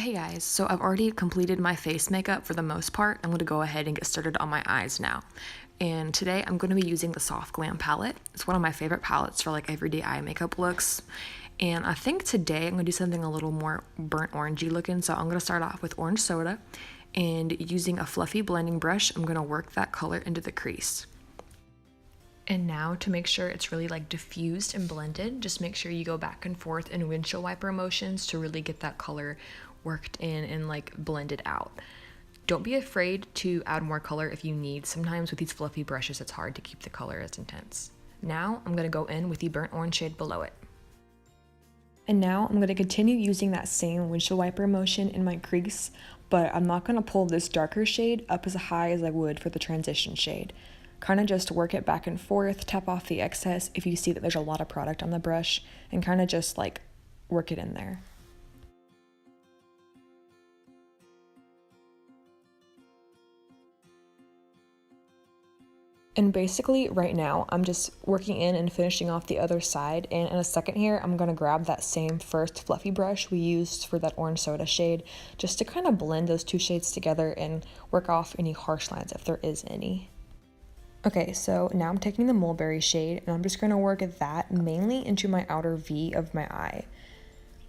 Hey guys, so I've already completed my face makeup for the most part. I'm going to go ahead and get started on my eyes now. And today I'm going to be using the Soft Glam palette. It's one of my favorite palettes for like everyday eye makeup looks. And I think today I'm going to do something a little more burnt orangey looking. So I'm going to start off with orange soda, and using a fluffy blending brush, I'm going to work that color into the crease. And now to make sure it's really like diffused and blended, just make sure you go back and forth in windshield wiper motions to really get that color worked in and like blended out. Don't be afraid to add more color if you need. Sometimes with these fluffy brushes, it's hard to keep the color as intense. Now I'm gonna go in with the burnt orange shade below it. And now I'm gonna continue using that same windshield wiper motion in my crease, but I'm not gonna pull this darker shade up as high as I would for the transition shade. Kind of just work it back and forth, tap off the excess if you see that there's a lot of product on the brush, and kind of just like work it in there. And basically right now I'm just working in and finishing off the other side, and in a second here I'm going to grab that same first fluffy brush we used for that orange soda shade just to kind of blend those two shades together and work off any harsh lines if there is any. Okay, so now I'm taking the mulberry shade and I'm just going to work that mainly into my outer V of my eye.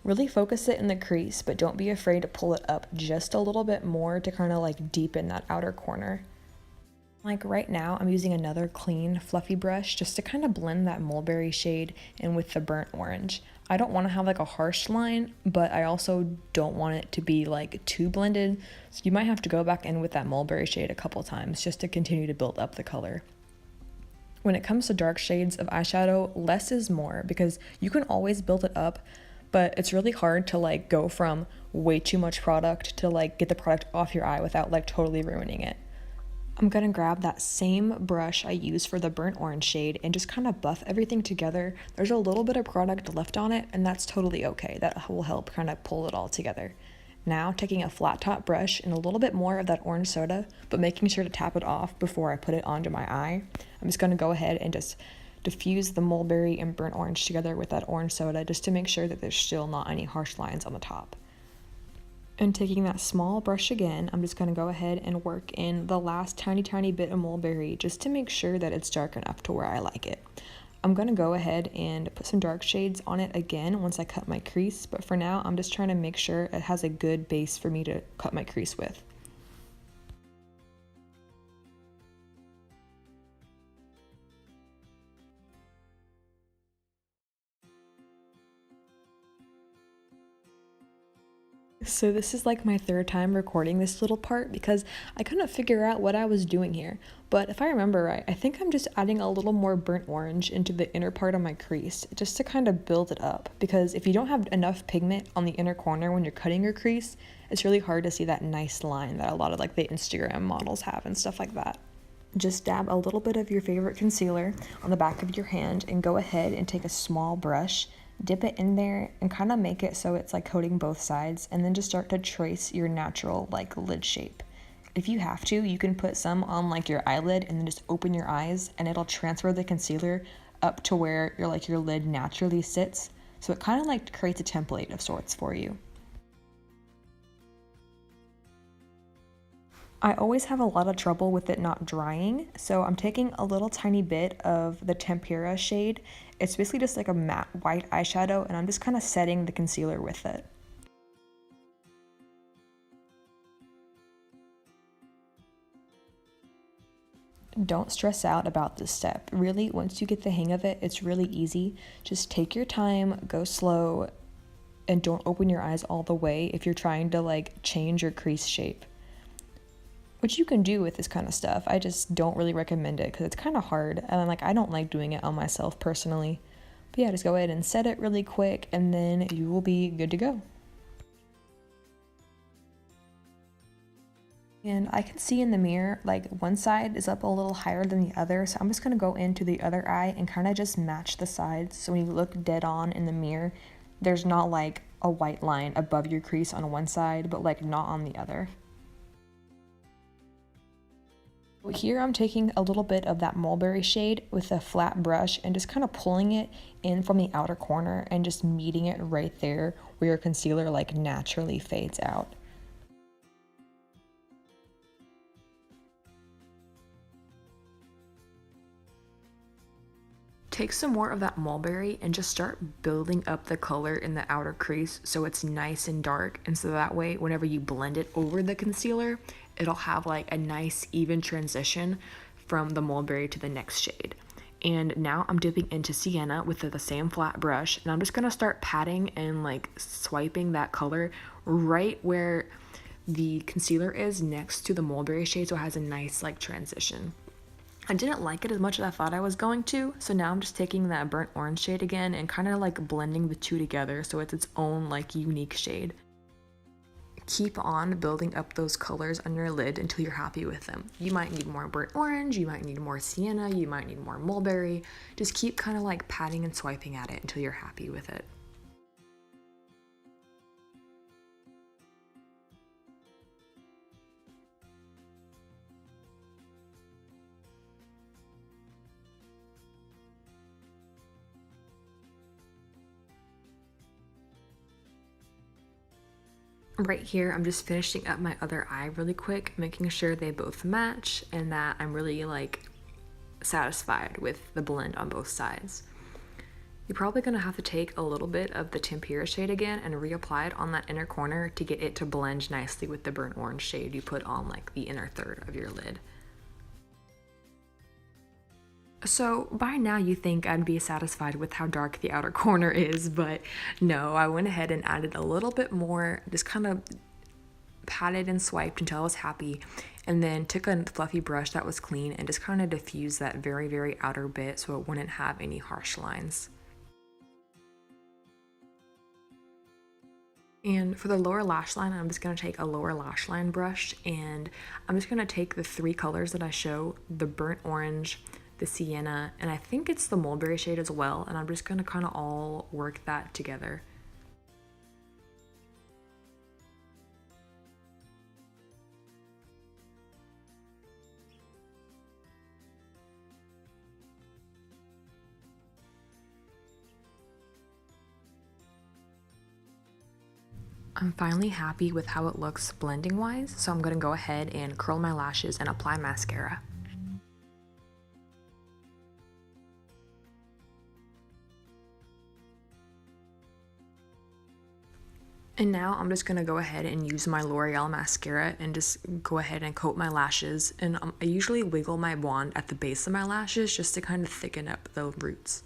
Really focus it in the crease, but don't be afraid to pull it up just a little bit more to kind of like deepen that outer corner. Like right now, I'm using another clean, fluffy brush just to kind of blend that mulberry shade in with the burnt orange. I don't want to have like a harsh line, but I also don't want it to be like too blended. So you might have to go back in with that mulberry shade a couple times just to continue to build up the color. When it comes to dark shades of eyeshadow, less is more because you can always build it up, but it's really hard to like go from way too much product to like get the product off your eye without like totally ruining it. I'm gonna grab that same brush I used for the burnt orange shade and just kind of buff everything together. There's a little bit of product left on it, and that's totally okay. That will help kind of pull it all together. Now taking a flat top brush and a little bit more of that orange soda, but making sure to tap it off before I put it onto my eye. I'm just gonna go ahead and just diffuse the mulberry and burnt orange together with that orange soda just to make sure that there's still not any harsh lines on the top. And taking that small brush again, I'm just going to go ahead and work in the last tiny bit of mulberry just to make sure that it's dark enough to where I like it. I'm going to go ahead and put some dark shades on it again once I cut my crease, but for now I'm just trying to make sure it has a good base for me to cut my crease with. So this is like my third time recording this little part because I couldn't figure out what I was doing here. But if I remember right, I think I'm just adding a little more burnt orange into the inner part of my crease just to kind of build it up, because if you don't have enough pigment on the inner corner when you're cutting your crease, it's really hard to see that nice line that a lot of like the Instagram models have and stuff like that. Just dab a little bit of your favorite concealer on the back of your hand and go ahead and take a small brush, dip it in there and kind of make it so it's like coating both sides, and then just start to trace your natural like lid shape. If you have to, you can put some on like your eyelid and then just open your eyes and it'll transfer the concealer up to where your lid naturally sits. So it kind of like creates a template of sorts for you. I always have a lot of trouble with it not drying, so I'm taking a little tiny bit of the Tempera shade. It's basically just like a matte white eyeshadow, and I'm just kind of setting the concealer with it. Don't stress out about this step. Really, once you get the hang of it, it's really easy. Just take your time, go slow, and don't open your eyes all the way if you're trying to like change your crease shape. Which you can do with this kind of stuff. I just don't really recommend it because it's kind of hard, and like I don't like doing it on myself personally. But yeah, just go ahead and set it really quick and then you will be good to go. And I can see in the mirror, like one side is up a little higher than the other, so I'm just gonna go into the other eye and kind of just match the sides. So when you look dead on in the mirror, there's not like a white line above your crease on one side, but like not on the other. Here I'm taking a little bit of that mulberry shade with a flat brush and just kind of pulling it in from the outer corner and just meeting it right there where your concealer like naturally fades out. Take some more of that mulberry and just start building up the color in the outer crease so it's nice and dark, and so that way whenever you blend it over the concealer, it'll have like a nice even transition from the mulberry to the next shade. And now I'm dipping into sienna with the same flat brush, and I'm just gonna start patting and like swiping that color right where the concealer is next to the mulberry shade, so it has a nice like transition. I didn't like it as much as I thought I was going to, so now I'm just taking that burnt orange shade again and kind of like blending the two together so it's its own like unique shade. Keep on building up those colors on your lid until you're happy with them. You might need more burnt orange, you might need more sienna, you might need more mulberry. Just keep kind of like patting and swiping at it until you're happy with it. Right here, I'm just finishing up my other eye really quick, making sure they both match and that I'm really like satisfied with the blend on both sides. You're probably gonna have to take a little bit of the tempera shade again and reapply it on that inner corner to get it to blend nicely with the burnt orange shade you put on like the inner third of your lid. So by now you think I'd be satisfied with how dark the outer corner is, but no, I went ahead and added a little bit more, just kind of patted and swiped until I was happy, and then took a fluffy brush that was clean and just kind of diffused that very, very outer bit so it wouldn't have any harsh lines. And for the lower lash line, I'm just going to take a lower lash line brush, and I'm just going to take the three colors that I show, the burnt orange, the sienna, and I think it's the mulberry shade as well, and I'm just going to kind of all work that together. I'm finally happy with how it looks blending wise, so I'm going to go ahead and curl my lashes and apply mascara. And now I'm just going to go ahead and use my L'Oreal mascara and just go ahead and coat my lashes. And I usually wiggle my wand at the base of my lashes just to kind of thicken up the roots.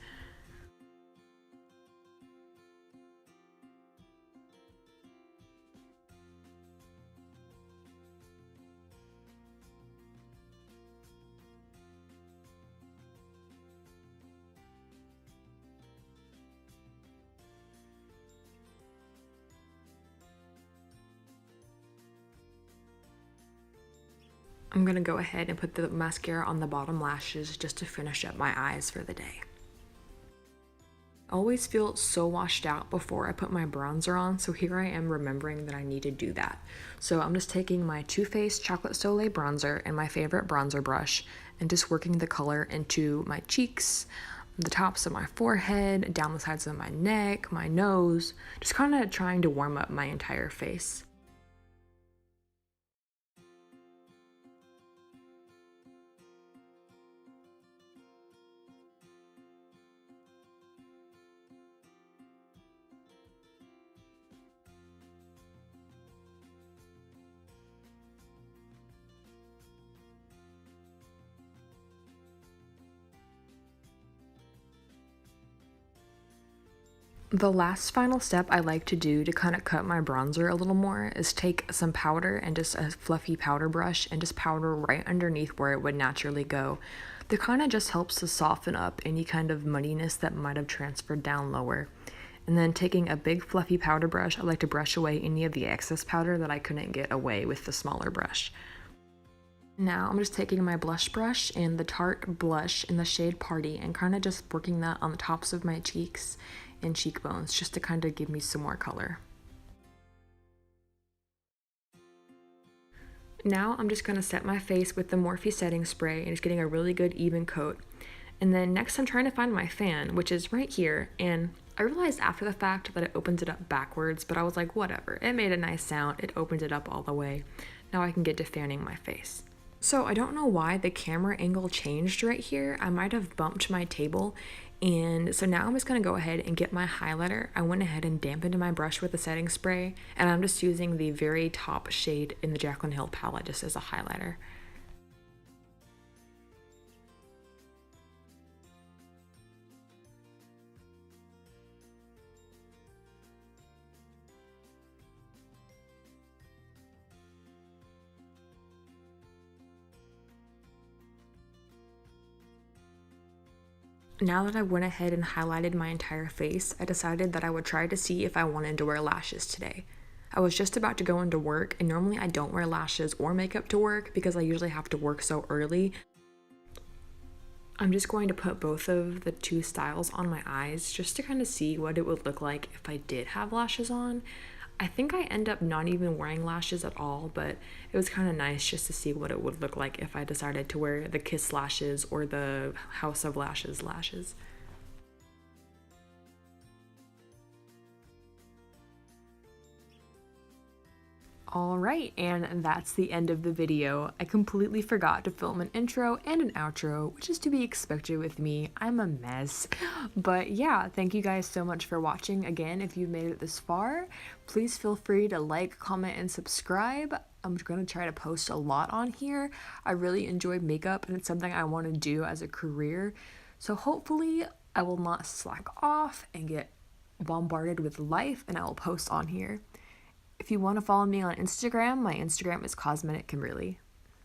I'm going to go ahead and put the mascara on the bottom lashes just to finish up my eyes for the day. I always feel so washed out before I put my bronzer on, so here I am remembering that I need to do that. So I'm just taking my Too Faced Chocolate Soleil bronzer and my favorite bronzer brush and just working the color into my cheeks, the tops of my forehead, down the sides of my neck, my nose, just kind of trying to warm up my entire face. The last final step I like to do to kind of cut my bronzer a little more is take some powder and just a fluffy powder brush and just powder right underneath where it would naturally go. That kind of just helps to soften up any kind of muddiness that might have transferred down lower. And then taking a big fluffy powder brush, I like to brush away any of the excess powder that I couldn't get away with the smaller brush. Now I'm just taking my blush brush and the Tarte blush in the shade Party and kind of just working that on the tops of my cheeks and cheekbones just to kind of give me some more color. Now I'm just going to set my face with the Morphe setting spray and just getting a really good even coat. And then next I'm trying to find my fan, which is right here, and I realized after the fact that it opens it up backwards, but I was like, whatever, it made a nice sound, it opened it up all the way. Now I can get to fanning my face. So I don't know why the camera angle changed right here. I might have bumped my table. And so now I'm just going to go ahead and get my highlighter. I went ahead and dampened my brush with the setting spray, and I'm just using the very top shade in the Jaclyn Hill palette just as a highlighter. Now that I went ahead and highlighted my entire face, I decided that I would try to see if I wanted to wear lashes today. I was just about to go into work, and normally I don't wear lashes or makeup to work because I usually have to work so early. I'm just going to put both of the two styles on my eyes just to kind of see what it would look like if I did have lashes on. I think I end up not even wearing lashes at all, but it was kind of nice just to see what it would look like if I decided to wear the Kiss lashes or the House of Lashes lashes. Alright, and that's the end of the video. I completely forgot to film an intro and an outro, which is to be expected with me. I'm a mess. But yeah, thank you guys so much for watching. Again, if you've made it this far, please feel free to like, comment, and subscribe. I'm going to try to post a lot on here. I really enjoy makeup, and it's something I want to do as a career. So hopefully I will not slack off and get bombarded with life, and I will post on here. If you want to follow me on Instagram, my Instagram is Cosmetic Kimberly.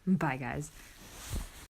Bye, guys.